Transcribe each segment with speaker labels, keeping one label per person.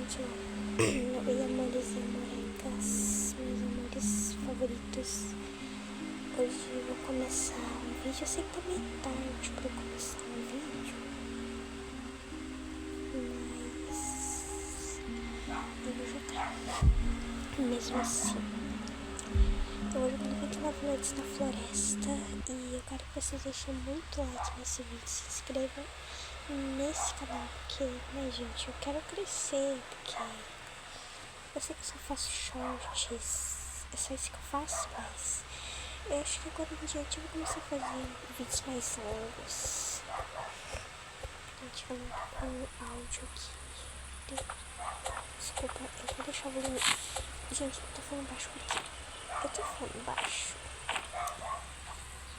Speaker 1: gente. Oi, amores e amorecas, meus amores favoritos. Hoje eu vou começar um vídeo. Eu sei que tá meio tarde pra eu começar um vídeo, mas eu vou jogar mesmo assim. Então hoje eu vou vídeo lavando antes na floresta e eu quero que vocês deixem muito like nesse vídeo, se inscrevam nesse canal, porque, né, gente, eu quero crescer, porque eu sei que eu só faço shorts, é só isso que eu faço, mas eu acho que agora em diante eu vou começar a fazer vídeos mais longos. Gente, eu não tô com áudio aqui. Desculpa, eu vou deixar o volume. Gente, eu tô falando baixo porque eu tô falando baixo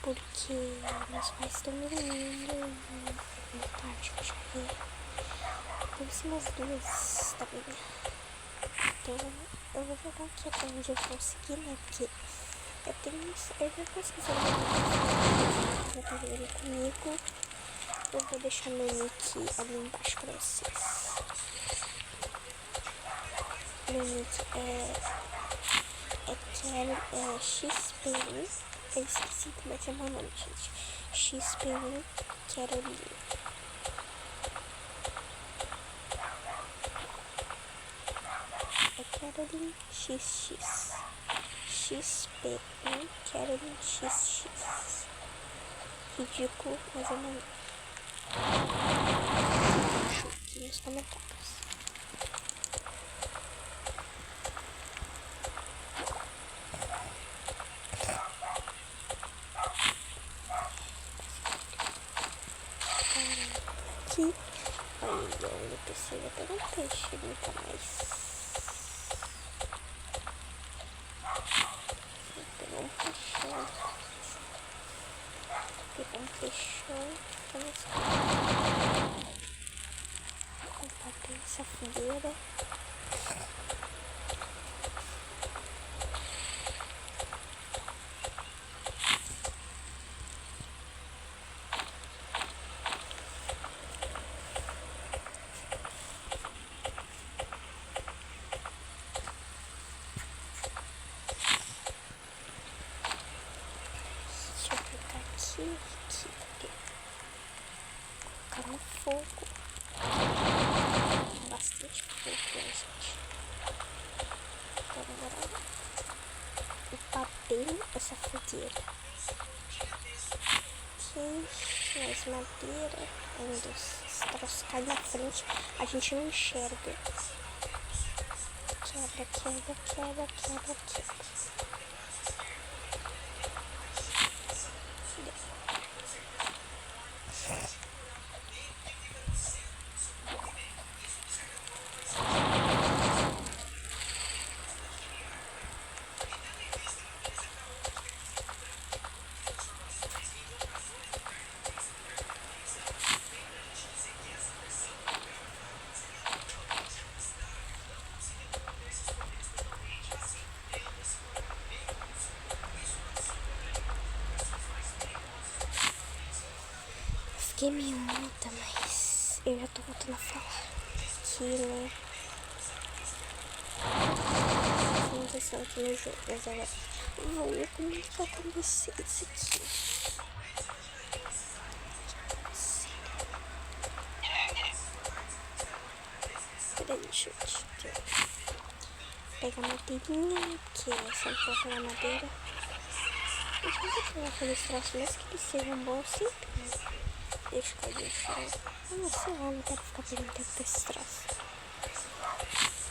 Speaker 1: porque meus pais estão dormindo e é tarde, eu já vi. Deve ser umas 2 da manhã. Então eu vou jogar aqui até onde eu conseguir, né? Porque eu tenho. Eu já pesquisei já tá vendo comigo. Eu vou deixar meu nick ali embaixo pra vocês. Meu nick é XP1. Eu esqueci como é que é meu nome, gente. XP1 Carolina. É Caroline XX. XP1 Caroline XX. Ridículo, mas eu não. Deixa aqui nos comentários. Aqui. Olha, eu pensei até um peixe, nunca mais. Pegar um peixão. Vamos bater essa fogueira. Deixa eu pegar aqui. Colocar no fogo. Bastante fogo, né, gente? Agora upar bem essa fogueira. Aqui, mais madeira. Ainda os troços caem na frente, a gente não enxerga. Quebra. Fiquei meio muda, mas eu já tô voltando a falar aqui, né? Não sei se aqui no jogo, mas agora vou comunicar com vocês aqui. Peraí, gente. Pegar madeirinha, que é sempre pra pegar madeira. Eu vou pegar aqueles troços, mesmo que eles sejam bons, sempre. Deixa eu deixar. Ah, sei lá, não quero ficar perdendo tempo com esses troços.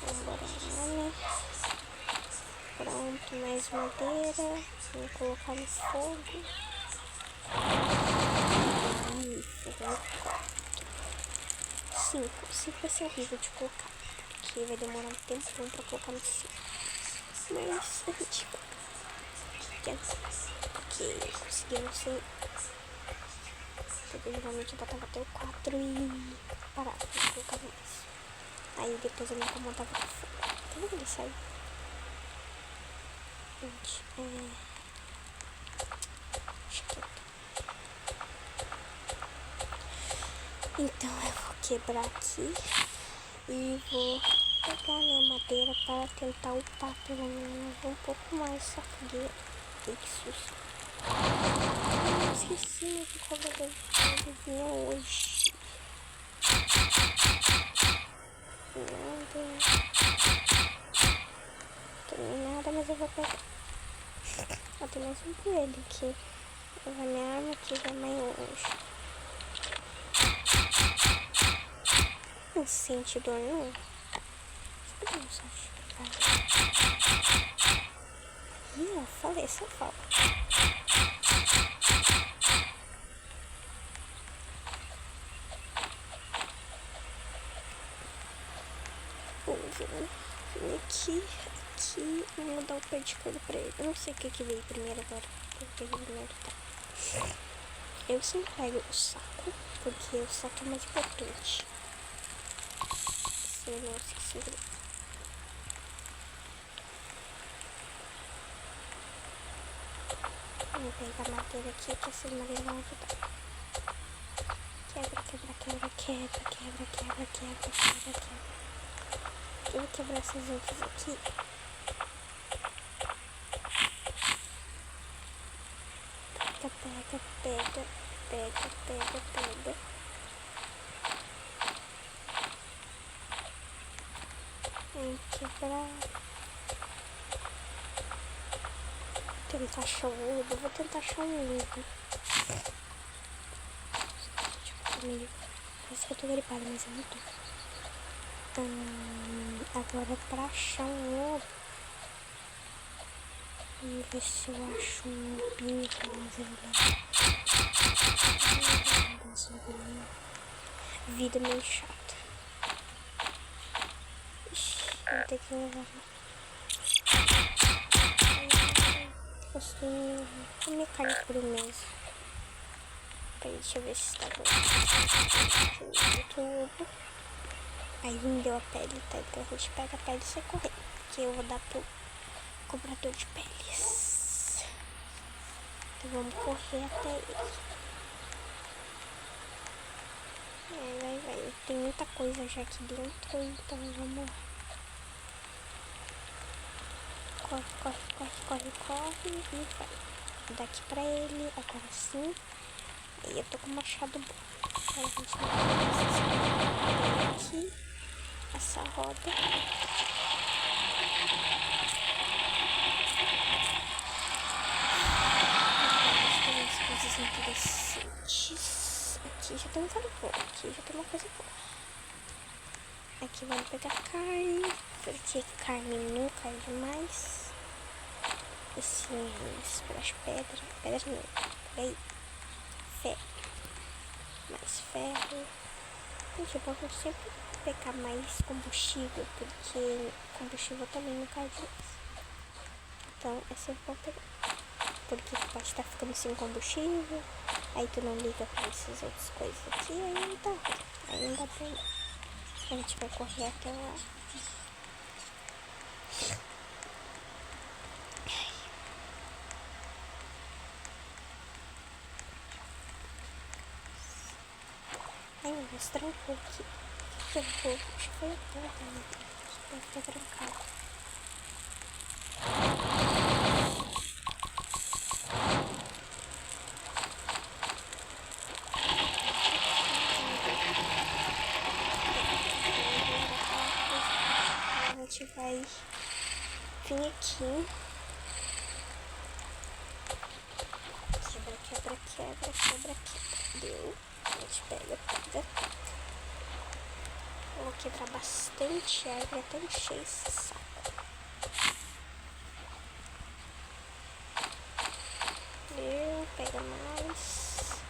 Speaker 1: Vambora, né? Pronto, mais madeira. Vou colocar no fogo. Isso, vou 4. 5 vai ser horrível de colocar, porque vai demorar um tempo pra colocar no 5. Mas a gente porque conseguimos sem. Porque geralmente eu botava até o 4 e parava, não colocava mais. Aí depois eu nunca montava no fogo. Tá vendo ele sair? Gente, deixa quieto. Então eu vou quebrar aqui e vou pegar pegar, né, madeira para tentar upar pelo menos um pouco mais essa fogueira. Que susto. Esqueci de cobrador de pedra vinha hoje. Não tem nada, mas eu vou pegar. Ó, tem mais um coelho aqui. Eu vou minha arma aqui já mais longe. Não sente dor não? Não sente. Ih, eu falei essa fala. Vim aqui, eu vou dar o pé de couro pra ele. Eu não sei o que veio primeiro agora. Porque primeiro tá. Eu sempre pego o saco, porque o saco é mais importante. Se eu não esqueci. Vou pegar a madeira aqui, que essas madeiras vão ajudar. Quebra, quebra, quebra, quebra, quebra, quebra, quebra, quebra, quebra. Eu vou quebrar essas outras aqui. Pega, pega, pega, pega, pega. Vamos quebrar. Tentar achar um ovo. Vou tentar achar um ovo. Parece que eu tô gripada, mas eu não tô. Agora pra achar um ovo. Vamos ver se eu acho um pinho pra fazer vida meio chata. Ixi, vou ter que levar. Posso comer carne por mesmo. Peraí, deixa eu ver se tá bom. Aí me deu a pele, tá? Então a gente pega a pele e sai correndo. Que eu vou dar pro cobrador de peles. Então vamos correr até ele. Vai. Tem muita coisa já aqui dentro, então vamos lá. Corre e vai. Daqui pra ele, agora sim. E eu tô com o machado bom. Agora a gente vai aqui. Essa roda. Coisas interessantes. Aqui já tem um cara bom. Aqui já tem uma coisa boa. Aqui vamos pegar carne. Porque carne nunca é demais. Esses pelas pedras. Pedras não. Peraí. Ferro. Mais ferro. Gente, é bom sempre pegar mais combustível. Porque combustível também nunca é demais. Então é sempre bom pegar. Porque tu pode estar ficando sem combustível, aí tu não liga pra essas outras coisas aqui, aí não tá ruim, aí não dá pra ir. A gente vai correr até lá. Ai, mas trancou aqui. Trancou, acho que foi a porta, né? Deve estar trancado. Vai vir aqui. Quebra. Deu. A gente pega. Eu vou quebrar bastante árvore até encher esse saco. Deu. Pega mais.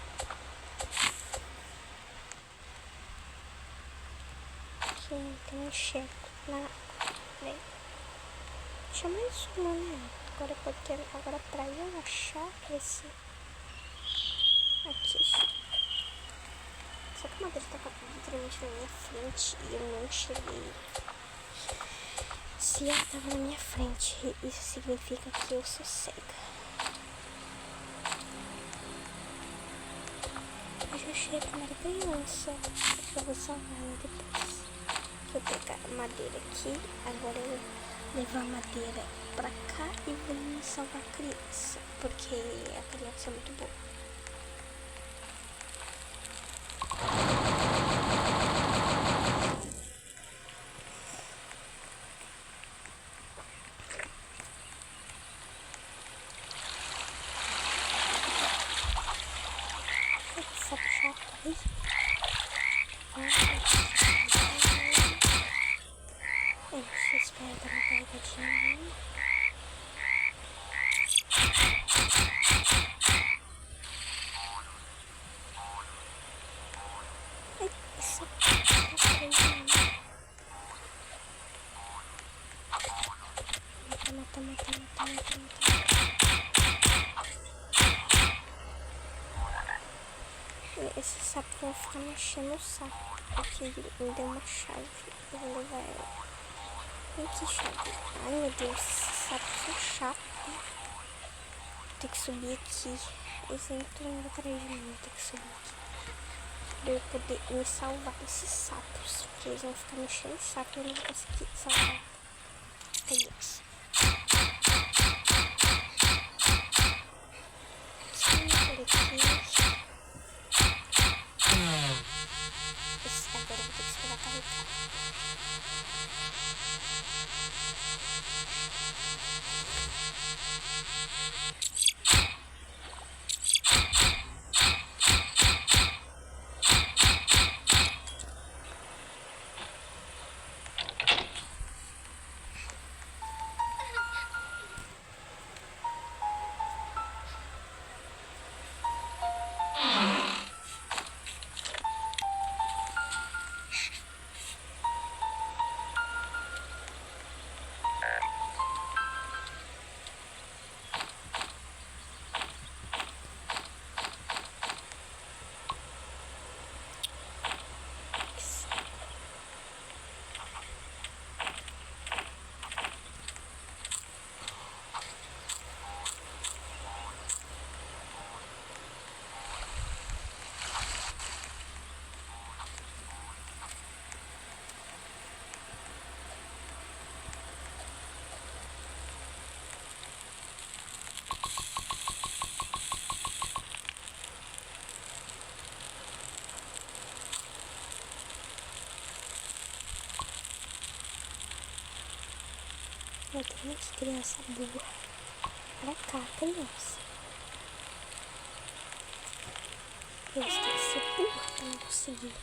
Speaker 1: Aqui tem um cheiro na água. Deixa mais uma, né? Agora pra eu achar esse aqui. Só que uma vez tá literalmente na minha frente e eu não cheguei. Se ela tava na minha frente, isso significa que eu sou cega. Eu já achei a primeira criança. Eu vou salvar ela depois. Deixa eu pegar madeira aqui. Agora eu vou levar a madeira pra cá e vou salvar a criança, porque a criança é muito boa. Sapo chato aí. Deixa eu esperar dar uma carregadinha. Ai, essa coisa. Mata. Esse sapo vai ficar mexendo o saco. Aqui me deu uma chave. Eu vou levar ela. Ai, que chave. Ai, meu Deus. Esse sapo é chato. Tem que subir aqui. Eles entram indo atrás de mim. Tem que subir aqui. Pra eu poder me salvar desses sapos. Porque eles vão ficar mexendo o saco e eu não vou conseguir salvar. Ai, Deus. Por aqui. Agora eu vou ter que esperar carregar. Meu Deus, criança burra. Pra cá, criança. Eles têm que ser burra pra não conseguir.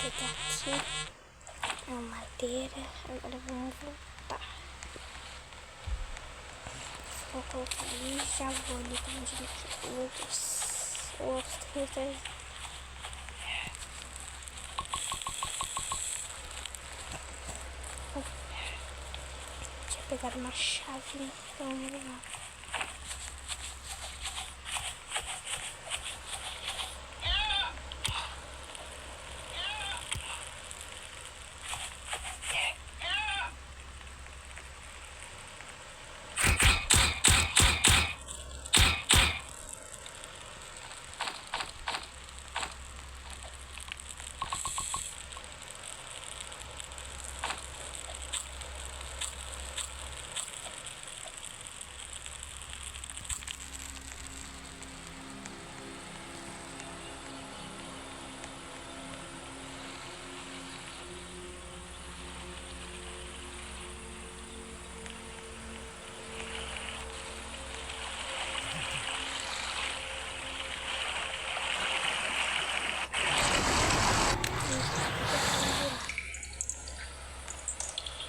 Speaker 1: Vou pegar aqui a madeira. Agora vamos voltar. Vou colocar ali e já vou ali pra onde ele quer. Meu Deus. Tinha pegado uma chave, então vamos lá.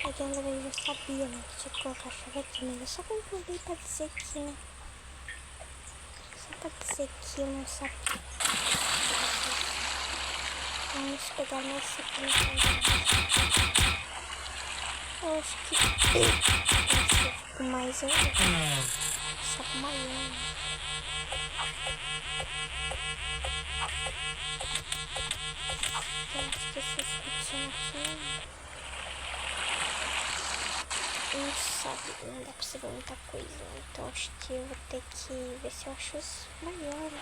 Speaker 1: Aquela vez eu sabia, né, que tinha que colocar a chave aqui, mas eu só concordei pra dizer que, né? Só pra dizer que eu não sabia. Vamos pegar nessa aqui no canal. Eu acho que esse fico mais saco maior. Eu acho que esse escutinho aqui não sabe, não dá pra você ver muita coisa. Então acho que eu vou ter que ver se eu acho os maiores.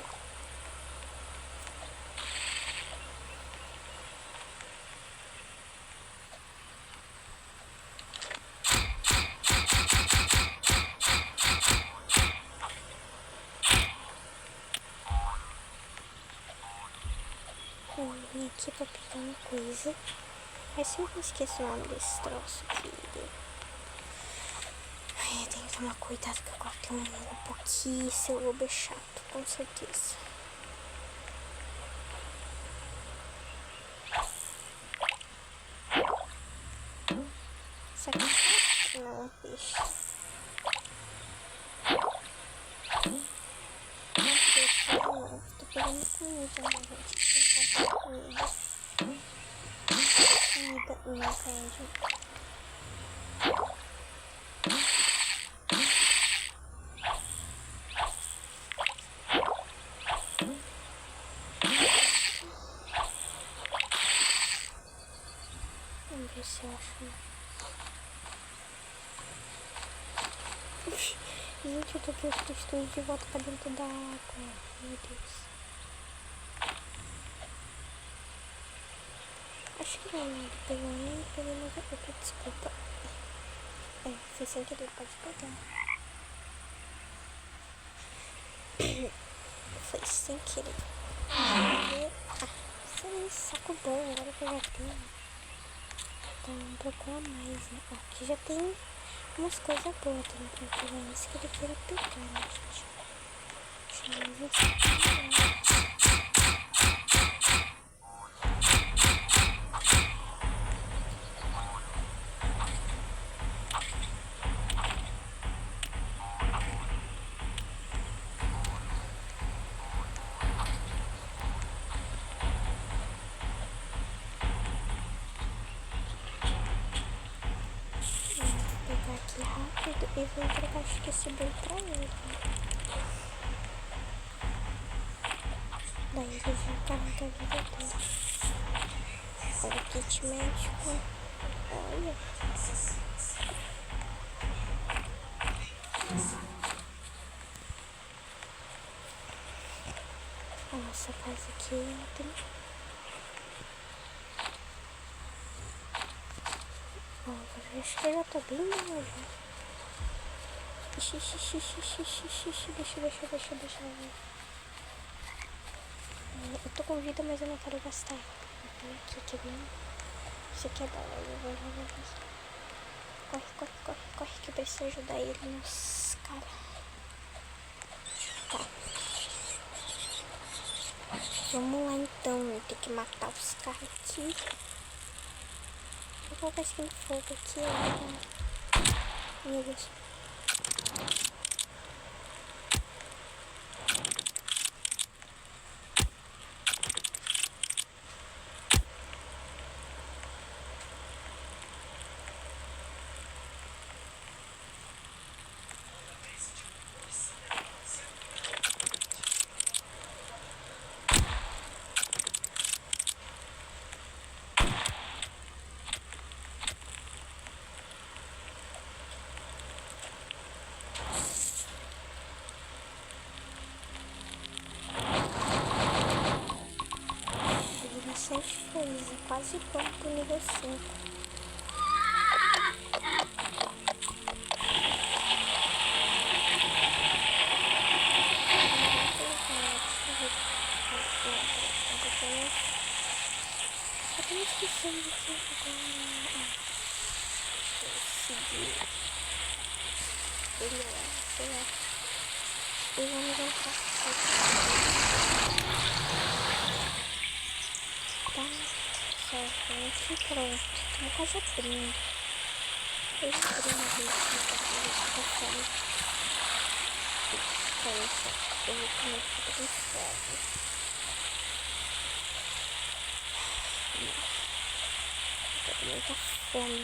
Speaker 1: Eu vim aqui pra pegar uma coisa. Mas sempre esqueço o nome desse troço aqui. Ai, eu tenho que tomar cuidado com qualquer um pouquinho. Seu lobo é chato, com certeza. Será que não, peixe? Não, peixe não. Tô pegando comida, né, gente? Tem que comprar comida. Comida não pede. Vamos ver se eu acho. Gente, eu tô destruindo de volta pra dentro da água. Meu Deus. Acho que não, né? Ele pegou mais outra, desculpa. Foi sem querer, pode pegar. Foi sem querer. Foi saco bom, agora que eu já tenho. Então, vamos procurar mais, né? Aqui já tem umas coisas boas também pra pegar. Isso que ele queira pegar, né, gente? Deixa eu ver se pegar aqui rápido e vou entregar, acho que esse boi pra ele. Daí ele já carrega a vida dele. Olha o kit médico. Olha. A nossa casa aqui tem. Agora eu acho que eu já tô bem melhor. Ixi, deixa. Eu tô com vida, mas eu não quero gastar. Aqui, que bem. Isso aqui é bom. Corre, que eu preciso ajudar ele nos caras. Tá. Vamos lá então, tem que matar os caras aqui. Vou colocar esse aqui no fogo aqui, ó. Meu Deus. Bastante coisa, quase pronto pro nível 5. Eu tô esquecendo aqui agora. Seguir. Sei lá. E vamos voltar. Tá certo, aqui pronto. Estamos quase abrindo. Eu extremamente com fome. Descansa, eu vou comer tudo com fome. Eu tô com muita fome.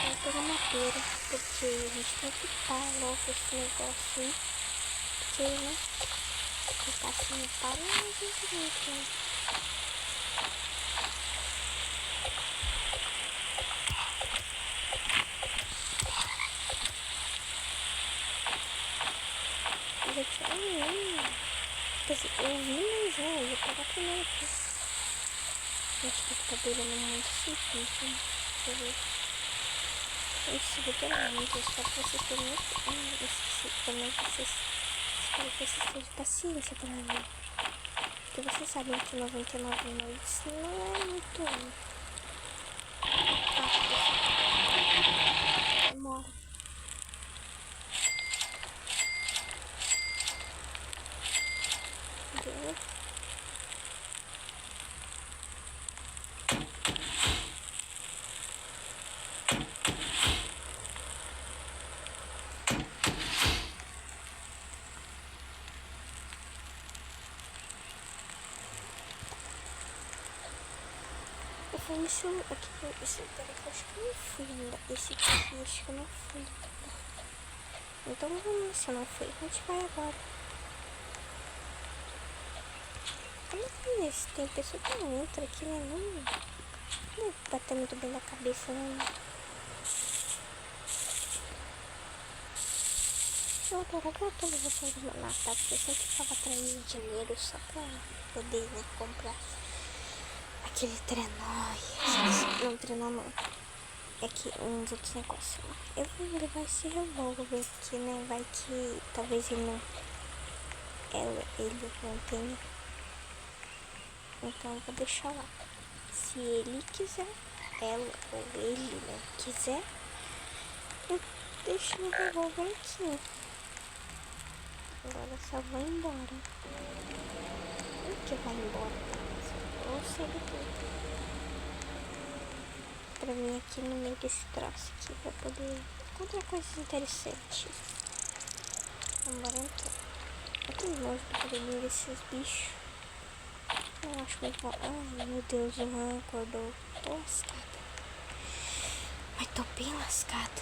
Speaker 1: Eu tô na madeira, porque a gente tem que parar logo esse negócio aí. Porque, né? Ficar assim, para a gente muito, né? Eu já tinha quer dizer, eu vi, mas eu ia pegar primeiro aqui. Gente, que tá beirando muito simples, né? Deixa eu ver. Isso, literalmente, eu espero que vocês tenham muito. Esqueci também que vocês. Espero que vocês tenham paciência pra mim. Porque vocês sabem que 99 noites não é muito rápido. Demora. Entendeu? Eu fui nesse aqui, esse lugar aqui, eu acho que eu não fui ainda. Esse aqui, acho que eu não fui ainda. Então vamos ver se eu não fui. A gente vai agora. Como é que tem pessoa que não entra aqui, né? Não bater muito bem na cabeça, não. Eu adorava aquele botão de matar, porque eu sempre ficava atraindo dinheiro só pra poder, né, comprar aquele trenó. Não, trenó não. É que uns outros negócios. Eu vou levar esse revólver aqui, né? Vai que talvez ele não tenha. Então eu vou deixar lá. Se ele quiser, ela ou ele, né, quiser, eu deixo o revólver aqui. Agora só vou embora. Por que vai embora? Ou sei tudo. Pra mim aqui no meio desse troço aqui, pra poder encontrar coisas interessantes. Vambora então. Eu tenho nojo do barulhinho desses bichos. Eu acho muito bom. Ai meu Deus, o Juan acordou. Tô lascada. Mas tô bem lascada.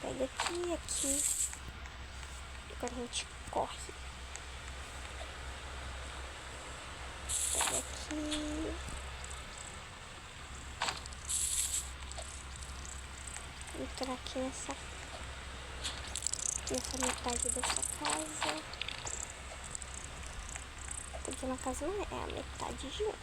Speaker 1: Pega aqui, aqui. Agora a gente corre. Pega aqui. Entrar aqui nessa metade dessa casa. Quer dizer, na casa não é a metade de uma.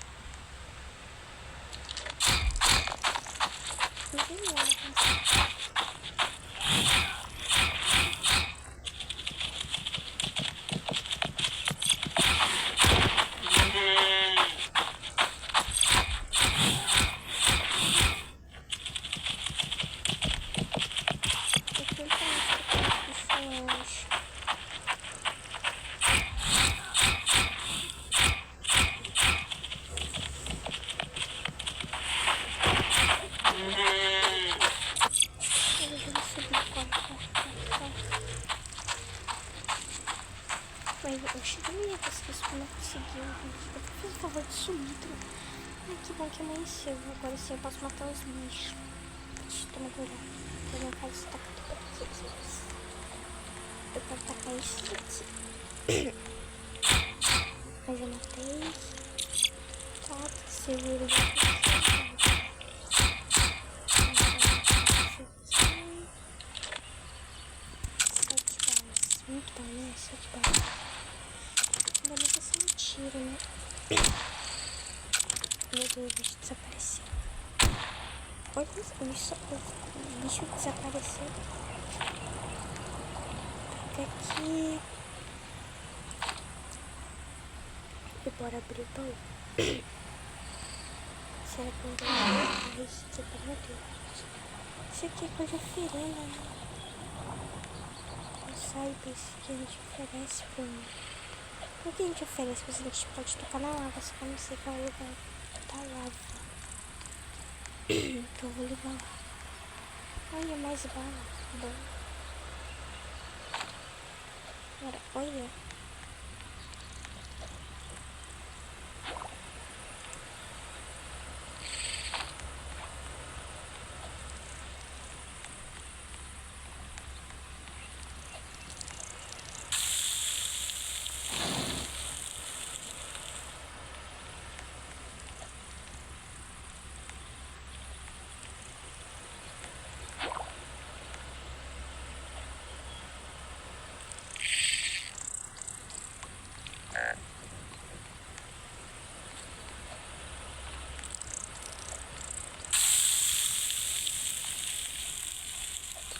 Speaker 1: Mas eu achei que eu não ia conseguir isso, eu não conseguiu. Eu fiz o favor de sumir. Ai, que bom que amanheceu. Agora sim eu posso matar os bichos. Deixa eu tomar cuidado. Porque minha casa está tudo aqui. Eu quero tacar isso aqui. Mas eu matei. Tá, seguro daqui. Muito bom, né? 7 balas. Ainda bem que é só um tiro, né? Meu Deus, o bicho desapareceu. Olha isso, o bicho desapareceu. Fica aqui. E bora abrir o baú. Será que eu vou abrir? Meu Deus. Isso aqui é coisa ferina, né? saibas que a gente oferece pra mim. O que a gente oferece? Mas a gente pode tocar na lava, só que eu não sei qual é o lugar da lava. Então eu vou levar lá. Olha, mais bala. Bom. Agora, olha.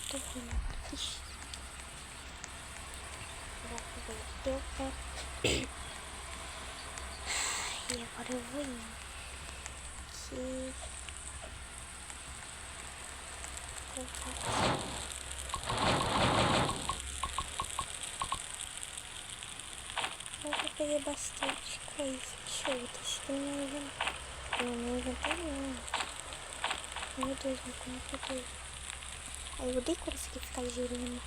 Speaker 1: Tô vendo agora. Ixi. Deu pé. E agora eu vou indo. Aqui. Eu peguei bastante coisa. Deixa eu ver, tá escrito no inventário. Não, inventário não. Meu Deus, mas como que eu peguei? Aí eu odeio quando isso aqui fica girando.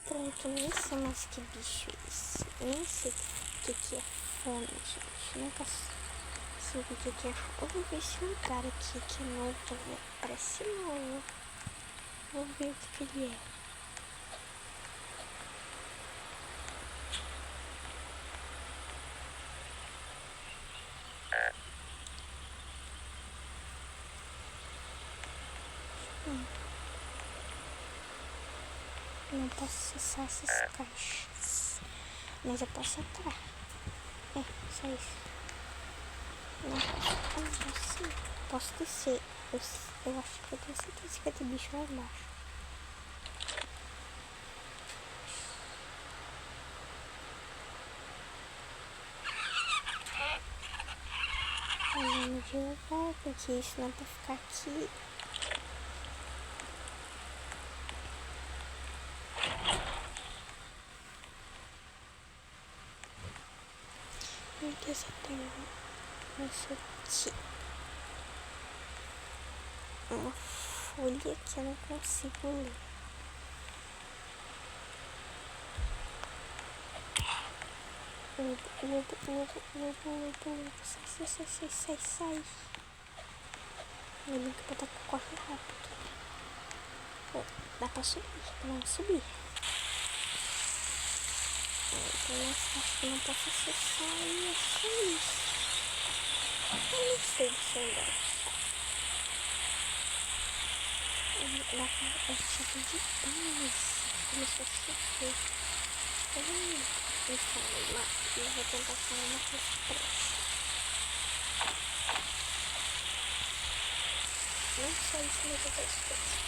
Speaker 1: Pronto, nem sei mais que bicho é esse. Nem sei o que é fome, gente. Nunca soube o que é fome. Eu vou ver esse lugar aqui que é novo. Parece novo. Vou ver o que ele é. Não posso acessar essas caixas. Mas eu posso entrar. É, só isso. Não posso entrar, sim. Posso descer. Eu acho que eu tenho certeza que tem bicho lá embaixo. Olhando devagar, porque isso não é pra ficar aqui. Meu Deus, eu tenho isso aqui. Uma folha que eu não consigo ler. Lobo. Sai. Eu nunca vou estar com corre rápido. Oh, dá pra subir, vamos subir. Então acho que não posso acessar e é só isso. Eu não sei se eu andar. Dá pra achar de demais. Começou a sofrer. Então, eu vou tentar fazer uma resposta. Não só isso, mas outras coisas.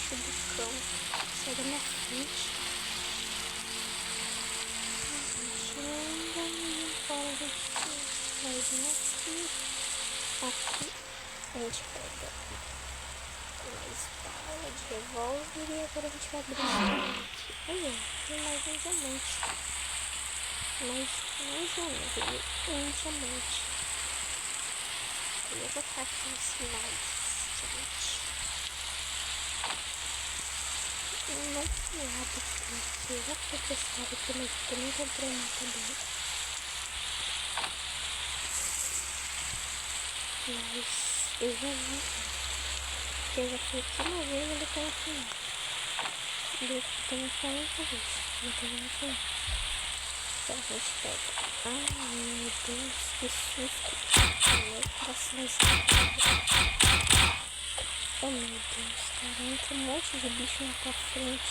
Speaker 1: Chubucão. Sai da minha frente. Aqui a gente pega mais bala de revólver e agora a gente vai abrir aqui. Olha, tem mais um diamante. Mais um diamante. Eu vou colocar aqui nesse mais diamante. Não tem nada aqui. Eu já fui testar aqui, mas eu não comprei nada também. Mas eu já vi. Porque eu já fui aqui uma vez e ele tem aqui não. Ele tem 40 vezes. Não tem aqui não. Então a gente pega. Ai meu Deus, que susto. Meu coraçãozinho. Oh meu Deus, caramba, tem um monte de bicho na tua frente.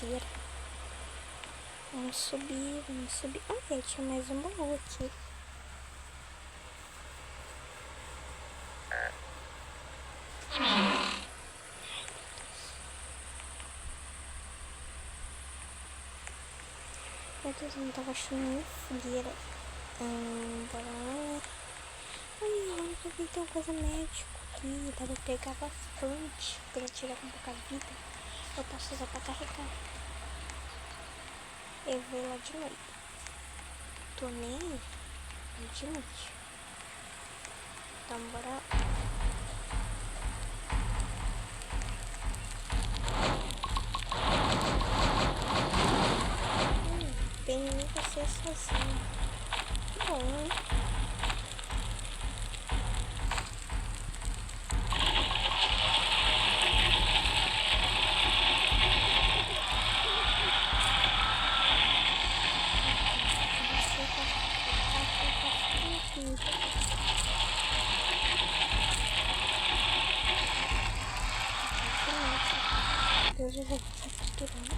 Speaker 1: fogueira. Vamos subir, vamos subir. Olha, tinha mais um baú aqui. Meu Deus, eu não tava achando nenhuma fogueira. Bora lá. Ai, agora que eu vi tem uma coisa médico aqui. Dá pra pegar bastante pra tirar com pouca vida. Eu posso usar pra carregar. Eu vou lá de noite. Tô nem aí. De noite. Então bora lá. Bem você sozinho. Bom, né? Deus, eu vou ficar capturando.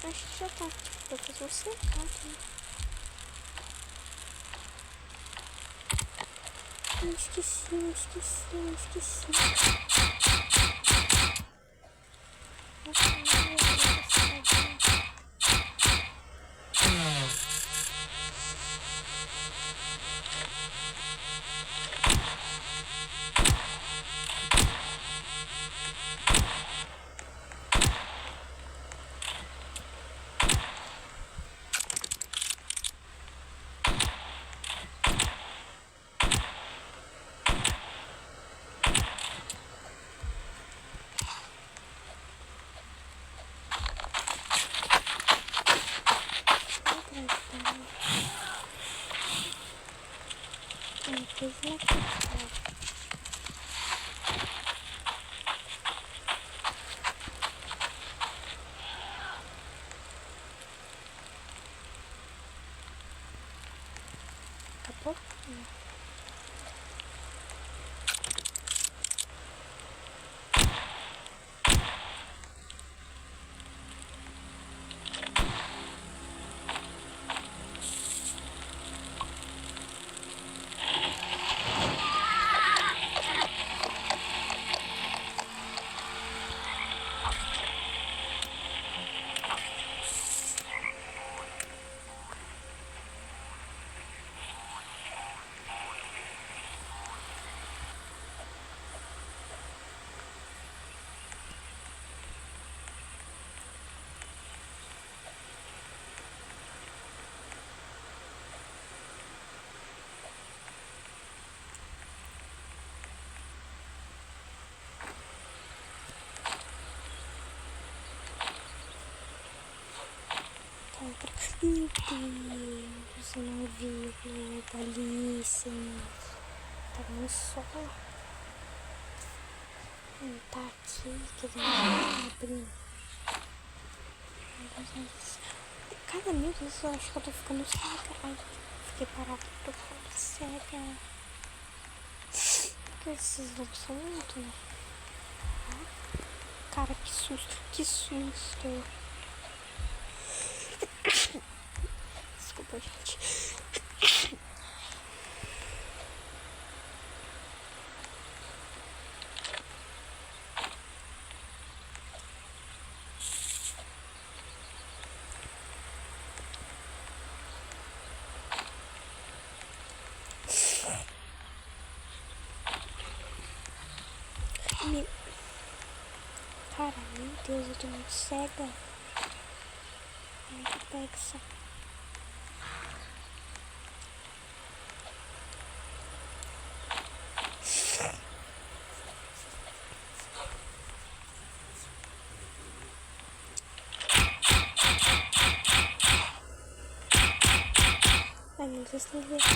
Speaker 1: Acho que já tá. Eu fiz um cercado, né? Eu esqueci, eu esqueci, eu esqueci. Fiz uma quantidade. Acabou? Meu Deus, eu não vi o ali, senhor. Tá no sol. Não tá aqui, quer dizer, não abrir. Cara, meu Deus, eu acho que eu tô ficando cega. Ai, fiquei parada, tô ficando cega. Porque esses lobos são muito, né? Cara, que susto, que susto. Desculpa, gente. Cara, meu Deus, eu tô muito cega. Ai, que pexa. Ai, meu Deus, tem vergonha.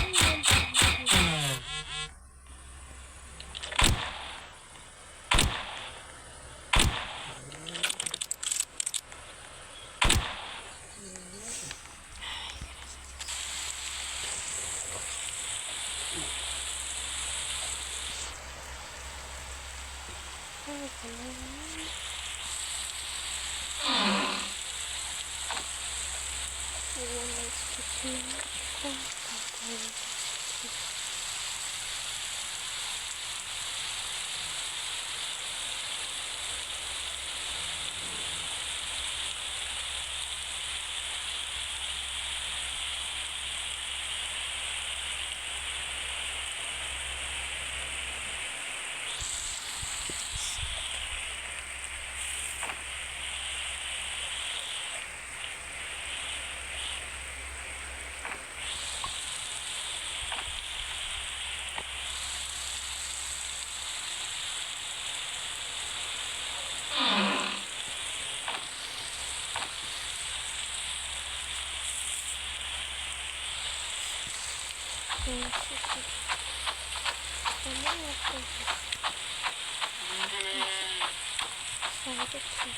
Speaker 1: Sai daqui.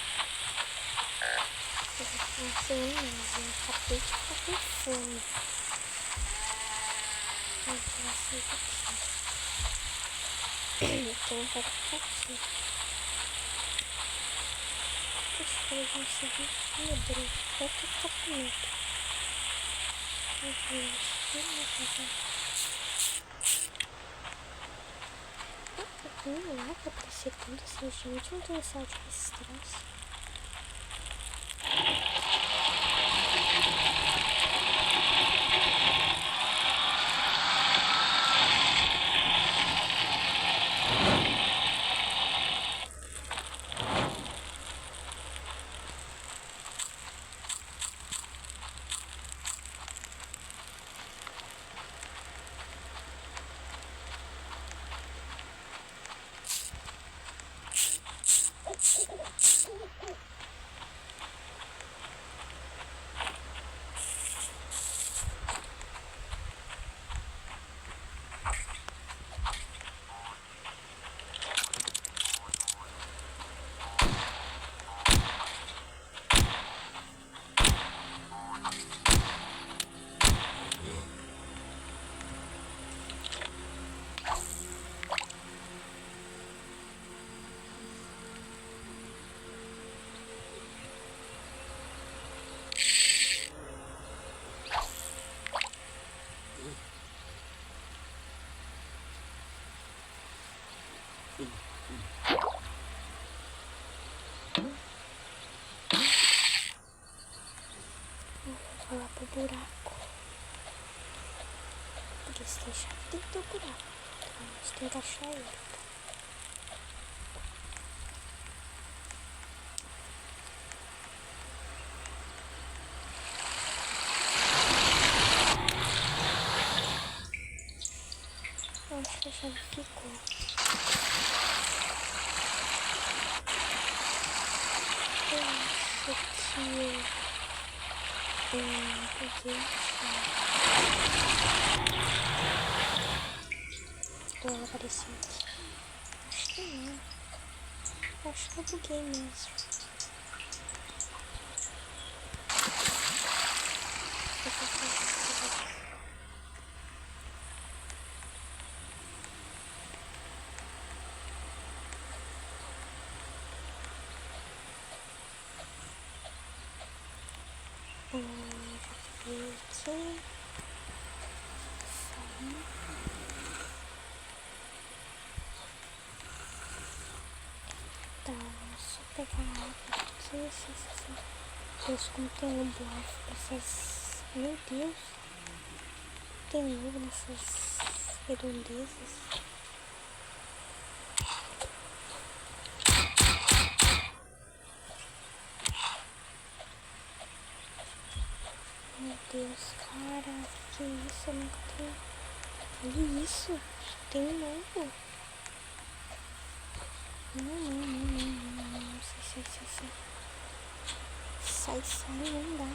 Speaker 1: Nossa, eu acabei de ficar com fome. Vou sair daqui. Então eu vou ficar aqui. Deixa eu ver se eu meu Deus, vai ter que ficar com medo. Meu Deus, não é pra aparecer tanto assim, gente. Não tem essa de resistência. Vou lá pro buraco. Porque se tem chave, tem que ter o buraco. Então a gente tem que achar ele. Acho que a chave ficou. Eu acho que eu peguei a chave. Ela apareceu aqui. Acho que não. Acho que eu buguei mesmo. Já peguei aqui. Tá, só pegar a água aqui. Deus, como tem um bluff nessas. Meu Deus, tem ovo nessas redondezas. Meu Deus, cara, que isso? Eu nunca tenho. Olha isso, tem um ovo. Não, sai, não dá.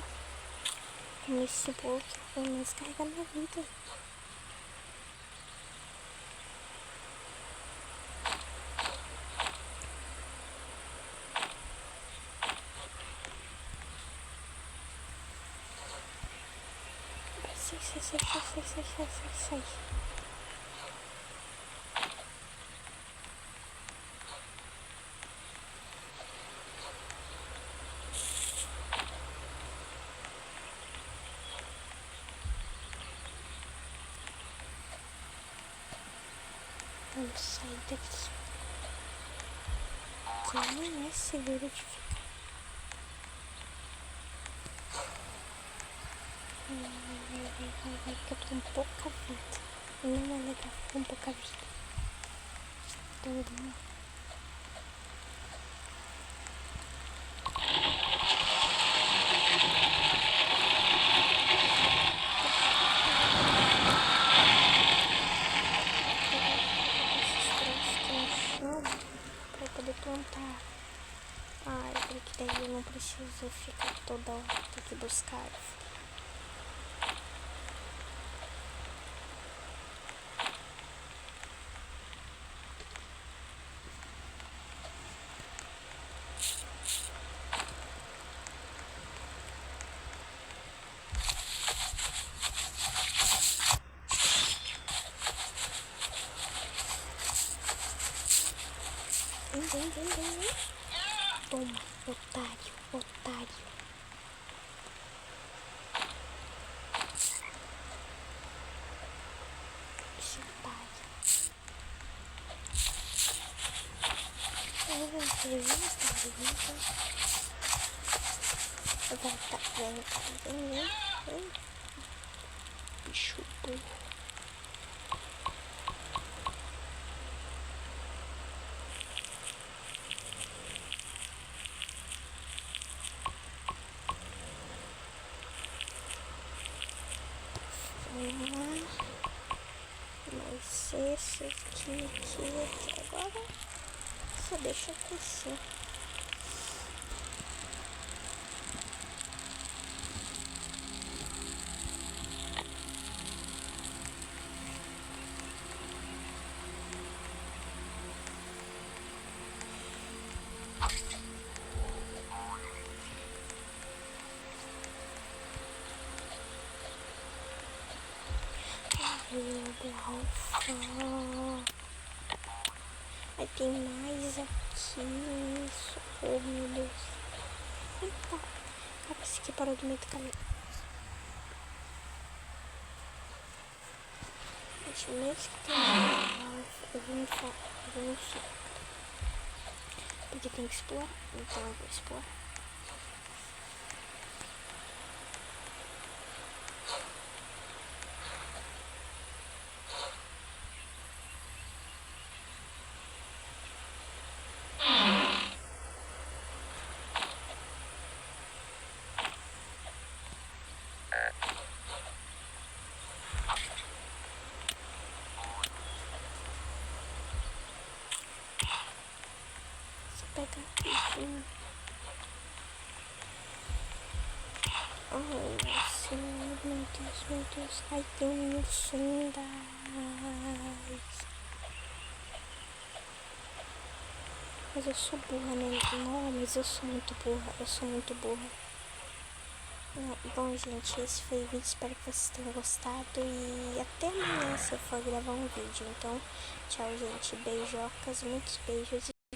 Speaker 1: Com esse bolo que foi mais carregar minha vida. Sai. Vamos sair daqui. Que não é seguro de ficar. Vai, que eu tô com pouca vida. Não é legal ficar com pouca vida. Então, pra poder plantar. Ai, porque daí eu não preciso ficar toda hora ter que buscar. Vem. Toma, otário. Esse otário. Vem. Bicho burro. Mas esse aqui agora só deixa crescer. Aí tem mais aqui. Oh, meu Deus. Eita. Cara, esse aqui parou do meio do caminho. Gente, mesmo que tem eu vou enfiar. Porque tem que explorar. Então eu vou explorar. Pegar tudo. Ai, Senhor, meu Deus. Ai, tem um urso ainda. Mas eu sou burra, né? Não, mas eu sou muito burra. Não, bom, gente, esse foi o vídeo. Espero que vocês tenham gostado. E até amanhã se eu for gravar um vídeo. Então, tchau, gente. Beijocas, muitos beijos.